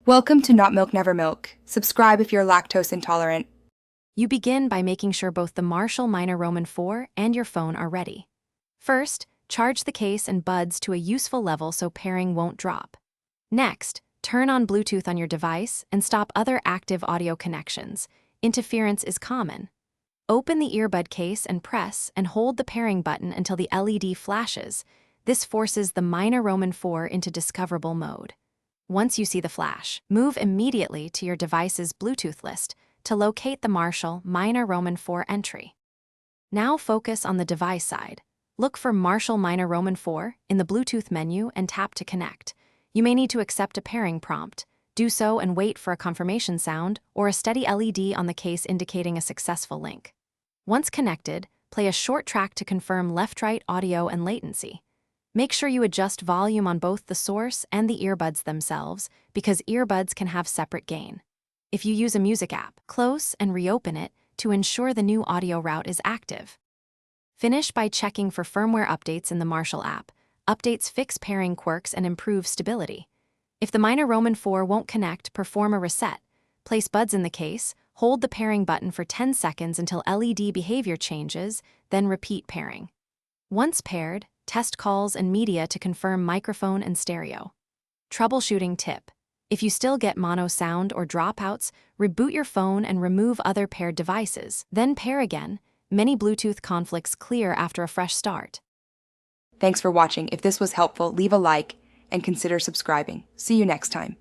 Welcome to Not Milk Never Milk. Subscribe if you're lactose intolerant. You begin by making sure both the Marshall Minor Roman 4 and your phone are ready. First, charge the case and buds to a useful level so pairing won't drop. Next, turn on Bluetooth on your device and stop other active audio connections. Interference is common. Open the earbud case and press and hold the pairing button until the LED flashes. This forces the Minor Roman 4 into discoverable mode. Once you see the flash, move immediately to your device's Bluetooth list to locate the Marshall Minor Roman 4 entry. Now focus on the device side. Look for Marshall Minor Roman 4 in the Bluetooth menu and tap to connect. You may need to accept a pairing prompt. Do so and wait for a confirmation sound or a steady LED on the case indicating a successful link. Once connected, play a short track to confirm left-right audio and latency. Make sure you adjust volume on both the source and the earbuds themselves because earbuds can have separate gain. If you use a music app, close and reopen it to ensure the new audio route is active. Finish by checking for firmware updates in the Marshall app. Updates fix pairing quirks and improve stability. If the Minor Roman 4 won't connect, perform a reset. Place buds in the case, hold the pairing button for 10 seconds until LED behavior changes, then repeat pairing. Once paired, test calls and media to confirm microphone and stereo. Troubleshooting tip. If you still get mono sound or dropouts, reboot your phone and remove other paired devices. Then pair again. Many Bluetooth conflicts clear after a fresh start. Thanks for watching. If this was helpful, leave a like and consider subscribing. See you next time.